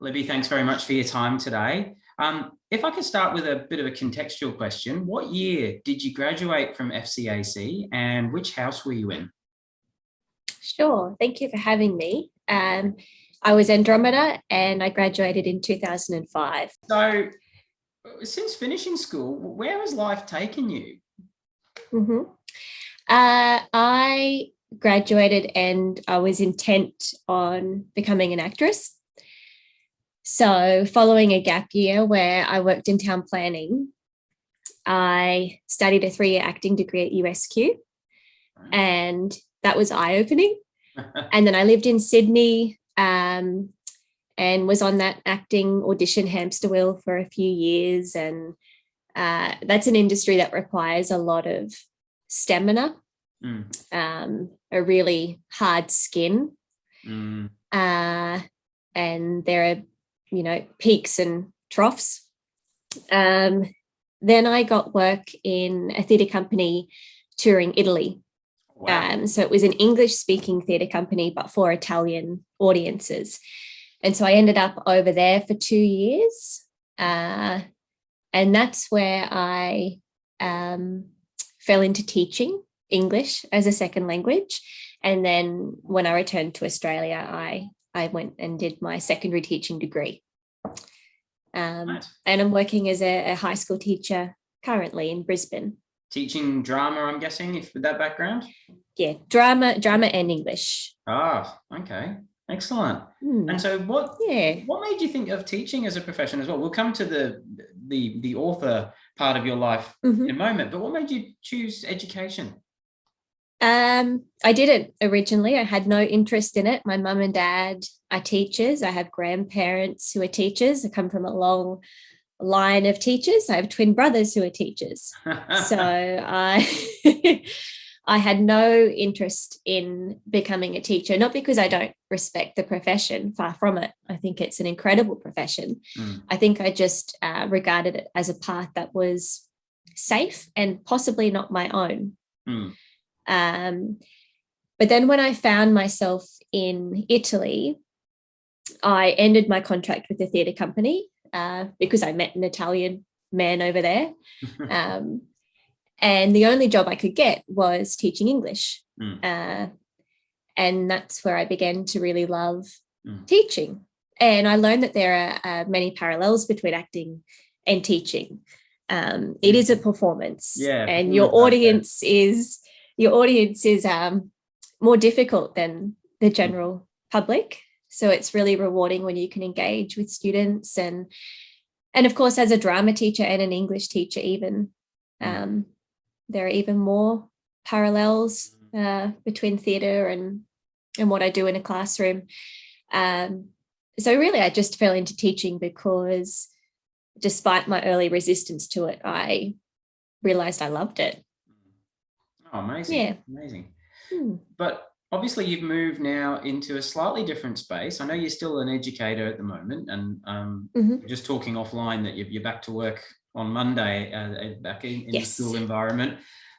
Libby, thanks very much for your time today. If I could start with a bit of a contextual question, what year did you graduate from FCAC and which house were you in? Sure. Thank you for having me. I was Andromeda and I graduated in 2005. So, since finishing school, where has life taken you? I graduated and I was intent on becoming an actress. So following a gap year where I worked in town planning, I studied a 3-year acting degree at USQ, and that was eye-opening. And then I lived in Sydney and was on that acting audition hamster wheel for a few years. And that's an industry that requires a lot of stamina, a really hard skin. And there are, peaks and troughs. Then I got work in a theatre company touring Italy. Wow. So it was an English-speaking theatre company, but for Italian audiences. And so I ended up over there for 2 years. And that's where I fell into teaching English as a second language. And then when I returned to Australia, I went and did my secondary teaching degree. Nice. And I'm working as a high school teacher currently in Brisbane. Teaching drama, I'm guessing, with that background? Yeah, drama and English. Ah, okay. Excellent. And so what made you think of teaching as a profession as well? We'll come to the author part of your life in a moment, but what made you choose education? I didn't originally. I had no interest in it. My mum and dad are teachers. I have grandparents who are teachers. I come from a long line of teachers. I have twin brothers who are teachers. So I had no interest in becoming a teacher, not because I don't respect the profession, far from it. I think it's an incredible profession. I think I just regarded it as a path that was safe and possibly not my own. But then when I found myself in Italy, I ended my contract with the theatre company because I met an Italian man over there. And the only job I could get was teaching English. And that's where I began to really love teaching. And I learned that there are many parallels between acting and teaching. It is a performance, and your audience is more difficult than the general public. So it's really rewarding when you can engage with students. And of course, as a drama teacher and an English teacher, even, there are even more parallels between theatre and what I do in a classroom. So really, I just fell into teaching because despite my early resistance to it, I realised I loved it. Oh, amazing. Yeah. Amazing. But obviously you've moved now into a slightly different space. I know you're still an educator at the moment, and we're just talking offline that you're back to work on Monday back in the school environment.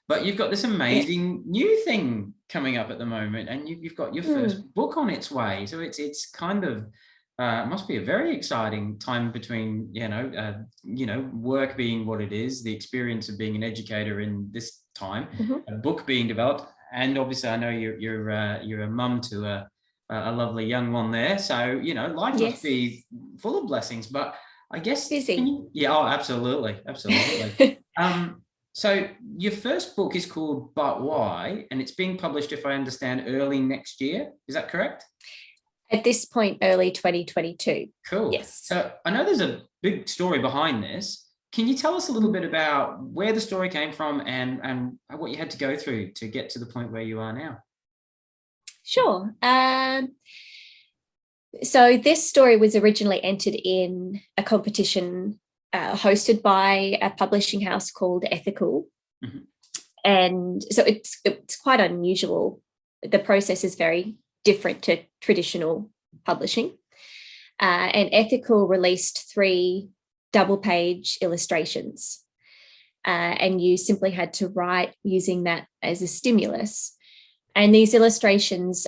But you've got this amazing new thing coming up at the moment, and you've got your first book on its way. So it's kind of must be a very exciting time between work being what it is, the experience of being an educator in this time, a book being developed, and obviously I know you're a mum to a lovely young one there. So life must be full of blessings. But I guess busy. Absolutely. So your first book is called But Why, and it's being published, if I understand, early next year. Is that correct? At this point, early 2022. Cool. Yes. So I know there's a big story behind this. Can you tell us a little bit about where the story came from and what you had to go through to get to the point where you are now? Sure. So this story was originally entered in a competition hosted by a publishing house called Ethical. And so it's quite unusual. The process is very different to traditional publishing. And Ethical released 3 double-page illustrations. And you simply had to write using that as a stimulus. And these illustrations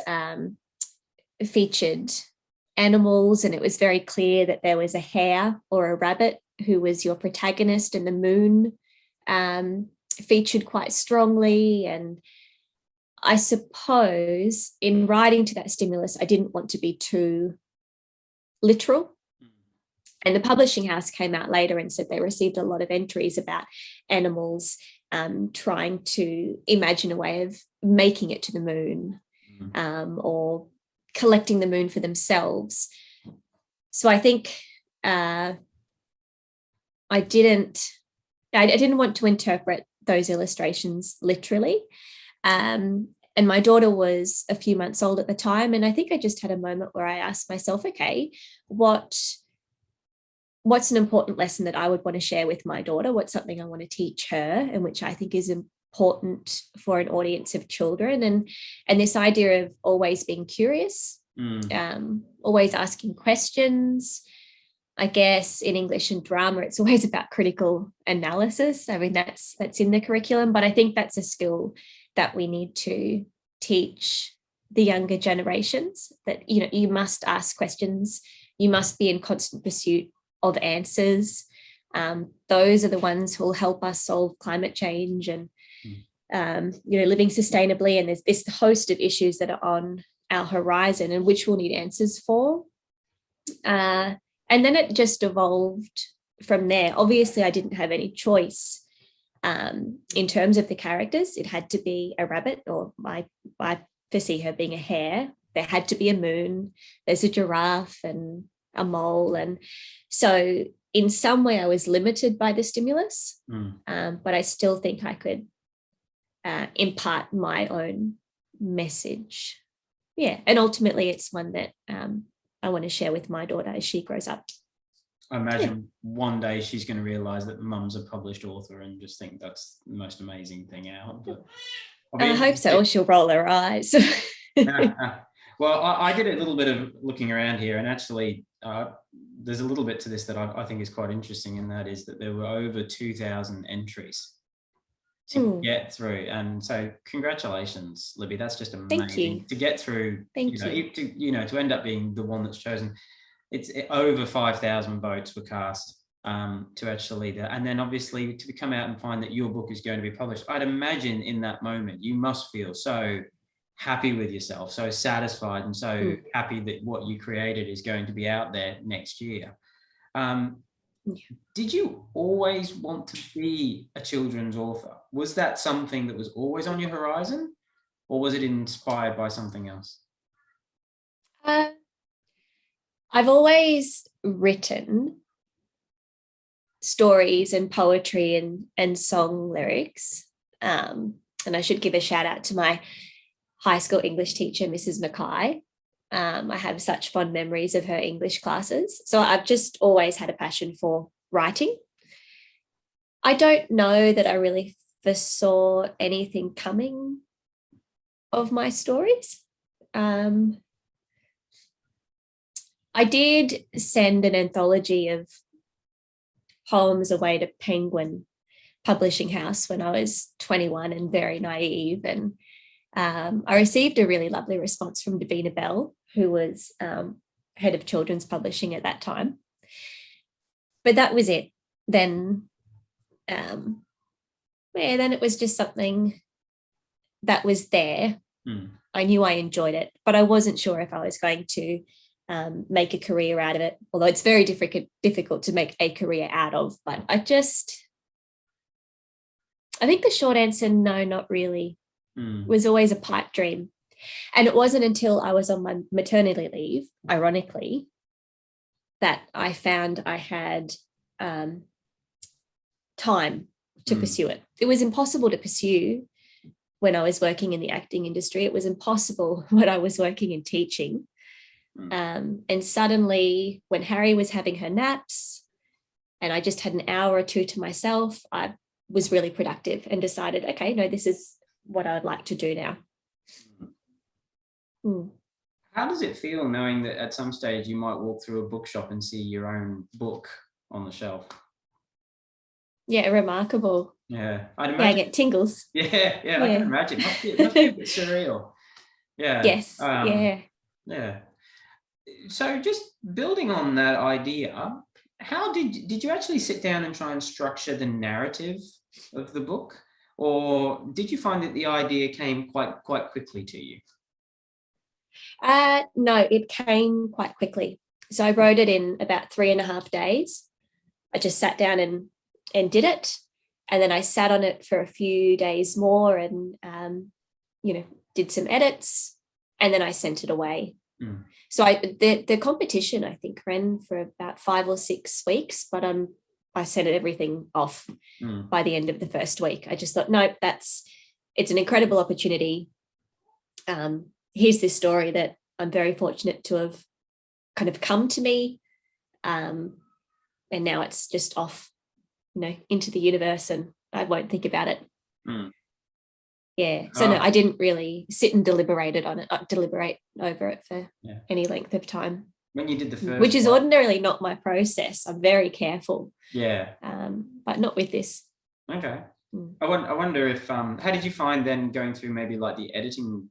featured animals, and it was very clear that there was a hare or a rabbit who was your protagonist, and the moon featured quite strongly. And I suppose in writing to that stimulus, I didn't want to be too literal. And the publishing house came out later and said they received a lot of entries about animals trying to imagine a way of making it to the moon, or collecting the moon for themselves. So I think I didn't want to interpret those illustrations literally. And my daughter was a few months old at the time. And I think I just had a moment where I asked myself, okay, what's an important lesson that I would want to share with my daughter? What's something I want to teach her, and which I think is important for an audience of children? And this idea of always being curious, always asking questions. I guess in English and drama, it's always about critical analysis. I mean, that's in the curriculum, but I think that's a skill that we need to teach the younger generations, that, you know, you must ask questions. You must be in constant pursuit of answers. Those are the ones who will help us solve climate change and, living sustainably. And there's this host of issues that are on our horizon and which we'll need answers for. And then it just evolved from there. Obviously, I didn't have any choice in terms of the characters. It had to be a rabbit, or I foresee her being a hare. There had to be a moon. There's a giraffe and a mole. And so in some way I was limited by the stimulus, but I still think I could impart my own message. Yeah. And ultimately it's one that I want to share with my daughter as she grows up. I imagine one day she's going to realise that mum's a published author and just think that's the most amazing thing out. But I hope so, or she'll roll her eyes. Well, I did a little bit of looking around here, and actually there's a little bit to this that I think is quite interesting, and that is that there were over 2,000 entries to get through. And so congratulations, Libby. That's just amazing. Thank you. To get through. Thank you. To end up being the one that's chosen. It's over 5,000 votes were cast to actually, and then obviously to come out and find that your book is going to be published. I'd imagine in that moment you must feel so happy with yourself, so satisfied, and so happy that what you created is going to be out there next year. Did you always want to be a children's author? Was that something that was always on your horizon, or was it inspired by something else? I've always written stories and poetry and song lyrics. And I should give a shout out to my high school English teacher, Mrs. Mackay. I have such fond memories of her English classes. So I've just always had a passion for writing. I don't know that I really foresaw anything coming of my stories. I did send an anthology of poems away to Penguin Publishing House when I was 21 and very naive. And I received a really lovely response from Davina Bell, who was head of children's publishing at that time. But that was it. Then, then it was just something that was there. I knew I enjoyed it, but I wasn't sure if I was going to make a career out of it, although it's very difficult to make a career out of. But I think the short answer, no, not really. Was always a pipe dream. And it wasn't until I was on my maternity leave, ironically, that I found I had time to pursue it. It was impossible to pursue when I was working in the acting industry. It was impossible when I was working in teaching. And suddenly when Harry was having her naps and I just had an hour or two to myself, I was really productive and decided, okay, no, this is what I'd like to do now. How does it feel knowing that at some stage you might walk through a bookshop and see your own book on the shelf? Yeah, remarkable. Yeah, I'd imagine. Yeah, I get tingles. Yeah, I can imagine. It must be a bit surreal. Yeah. Yes. Yeah. So just building on that idea, how did you actually sit down and try and structure the narrative of the book, or did you find that the idea came quite quickly to you? No, it came quite quickly. So I wrote it in about 3.5 days. I just sat down and did it. And then I sat on it for a few days more and, did some edits, and then I sent it away. Mm. So the competition, I think, ran for about 5 or 6 weeks, but I sent everything off by the end of the first week. I just thought, no, it's an incredible opportunity. Here's this story that I'm very fortunate to have kind of come to me. And now it's just off, into the universe, and I won't think about it. Yeah. So no, I didn't really sit and deliberate over it for any length of time. When you did the first, which is ordinarily not my process. I'm very careful. Yeah. But not with this. Okay. I wonder if how did you find then going through maybe like the editing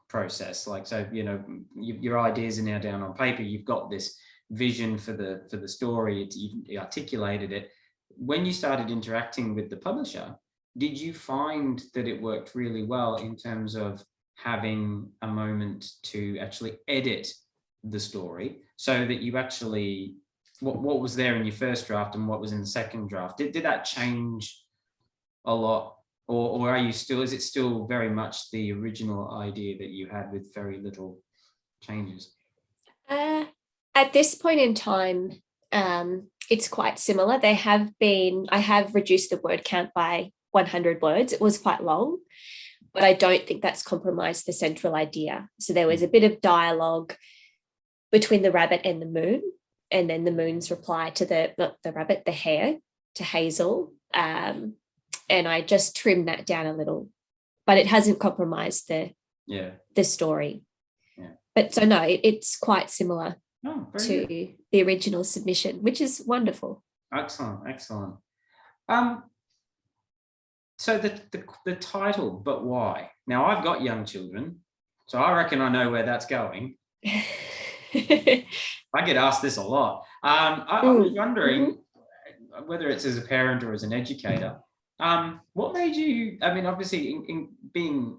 process? Like, so your ideas are now down on paper. You've got this vision for the story. You've articulated it. When you started interacting with the publisher, did you find that it worked really well in terms of having a moment to actually edit the story, so that you actually what was there in your first draft and what was in the second draft? Did that change a lot, or is it still very much the original idea that you had with very little changes? At this point in time, it's quite similar. I have reduced the word count by 100 words. It was quite long, but I don't think that's compromised the central idea. So there was a bit of dialogue between the rabbit and the moon, and then the moon's reply to the hare, to Hazel. And I just trimmed that down a little, but it hasn't compromised the story. Yeah. But so no, it's quite similar to the original submission, which is wonderful. Excellent. So the title, But Why? Now, I've got young children, so I reckon I know where that's going. I get asked this a lot. I was wondering whether it's as a parent or as an educator, what made you, obviously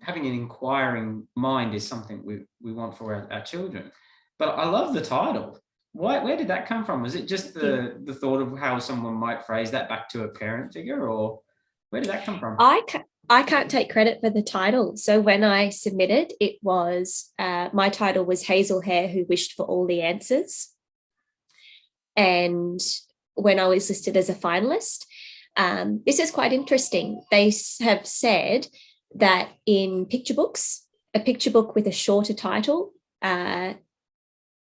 having an inquiring mind is something we want for our children, but I love the title. Where did that come from? Was it just the thought of how someone might phrase that back to a parent figure, or where did that come from? I can't take credit for the title. So when I submitted, it was my title was Hazel Hare Who Wished for All the Answers. And when I was listed as a finalist, this is quite interesting. They have said that in picture books, a picture book with a shorter title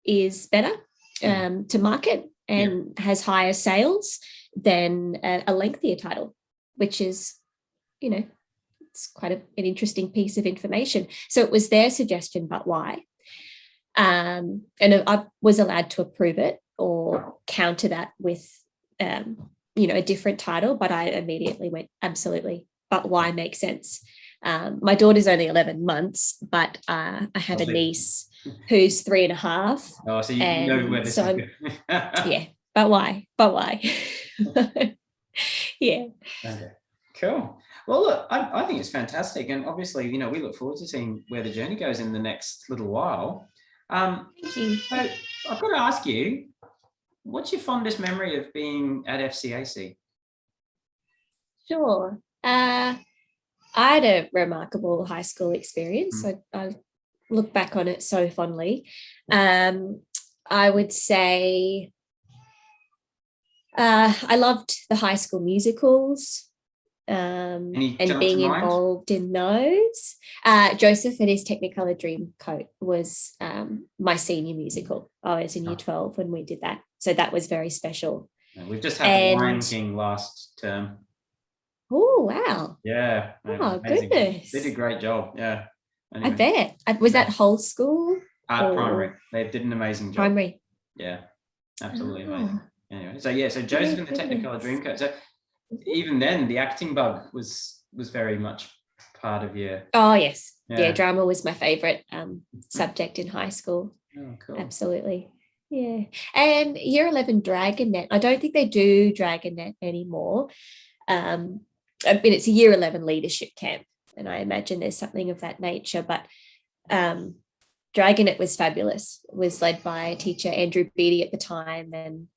is better to market and has higher sales than a lengthier title, which is, it's quite an interesting piece of information. So it was their suggestion, But Why? And I was allowed to approve it or counter that with, a different title, but I immediately went, absolutely, But Why makes sense. My daughter's only 11 months, but I have a niece who's 3.5. Oh, so you know where this is going. Yeah, But Why? Yeah. Okay. Cool. Well, look, I think it's fantastic. And obviously, we look forward to seeing where the journey goes in the next little while. Thank you. So I've got to ask you, what's your fondest memory of being at FCAC? Sure. I had a remarkable high school experience. I look back on it so fondly. I would say I loved the high school musicals. And being involved in those. Joseph and His Technicolor Dreamcoat was my senior musical. I was in year 12 when we did that. So that was very special. We've just had Lion King last term. Oh, wow. Yeah. Oh, goodness. They did a great job. Yeah. Anyway. I bet. Was that whole school? Primary. They did an amazing job. Primary. Yeah. Absolutely amazing. Anyway, so Joseph and the Technicolor Dreamcoat. So even then, the acting bug was very much part of your... Oh, yes. Yeah, drama was my favourite subject in high school. Oh, cool. Absolutely. Yeah. And year 11 DragonNet, I don't think they do DragonNet anymore. But it's a year 11 leadership camp, and I imagine there's something of that nature. But DragonNet was fabulous. It was led by teacher Andrew Beatty at the time, and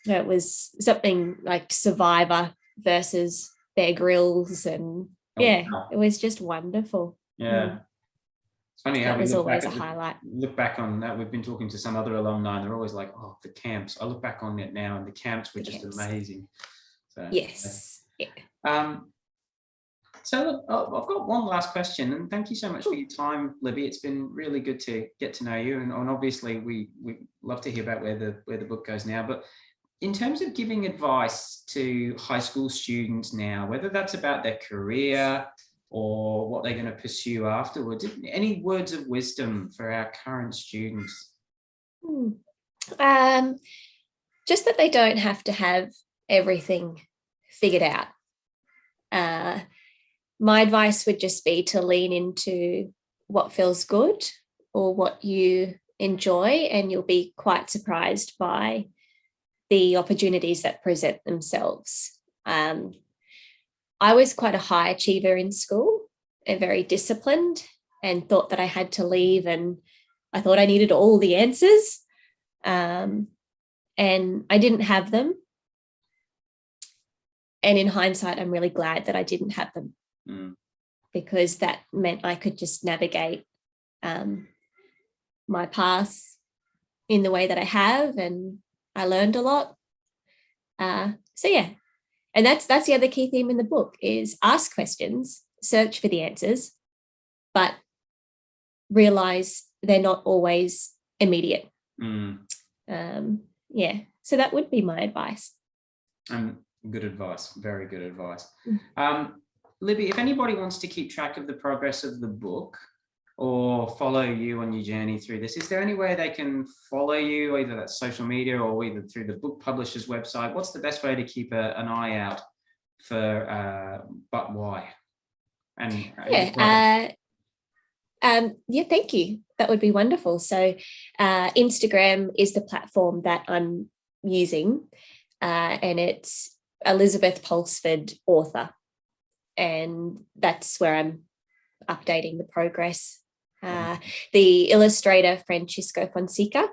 it was something like Survivor versus Bear Grylls, and wow. It was just wonderful. Yeah. It's funny how that was always a highlight. Look back on that. We've been talking to some other alumni, and they're always like, "Oh, the camps." I look back on it now, and the camps were just amazing. So, yes. Yeah. So look, I've got one last question, and thank you so much for your time, Libby. It's been really good to get to know you, and obviously we love to hear about where the book goes now. But in terms of giving advice to high school students now, whether that's about their career or what they're going to pursue afterwards, any words of wisdom for our current students? Just that they don't have to have everything figured out. My advice would just be to lean into what feels good or what you enjoy, and you'll be quite surprised by the opportunities that present themselves. I was quite a high achiever in school and very disciplined, and thought that I had to leave, and I thought I needed all the answers, and I didn't have them. And in hindsight, I'm really glad that I didn't have them, because that meant I could just navigate my path in the way that I have, and I learned a lot. So yeah, and that's the other key theme in the book is ask questions, search for the answers, but realize they're not always immediate. Yeah, so that would be my advice. Good advice, very good advice. Libby, if anybody wants to keep track of the progress of the book or follow you on your journey through this, is there any way they can follow you, either that's social media or either through the book publisher's website? What's the best way to keep an eye out for But Why? And thank you. That would be wonderful. So Instagram is the platform that I'm using, and it's Elizabeth Pulsford author, and that's where I'm updating the progress. The illustrator Francisco Fonseca,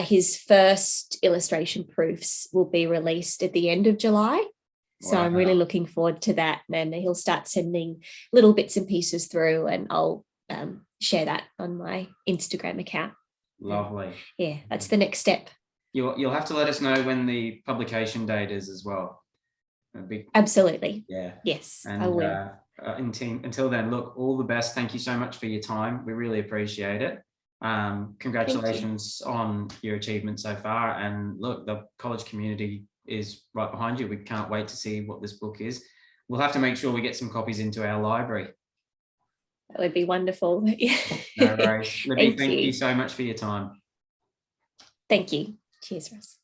his first illustration proofs will be released at the end of July. So I'm really looking forward to that, and he'll start sending little bits and pieces through, and I'll share that on my Instagram account. Lovely. Yeah, that's the next step. You'll have to let us know when the publication date is as well. Absolutely. Yeah. Yes, and, I will. Until then, look, all the best. Thank you so much for your time. We really appreciate it. Congratulations on your achievement so far. And look, the college community is right behind you. We can't wait to see what this book is. We'll have to make sure we get some copies into our library. That would be wonderful. No worries. Libby, thank you so much for your time. Thank you. Cheers, Russ.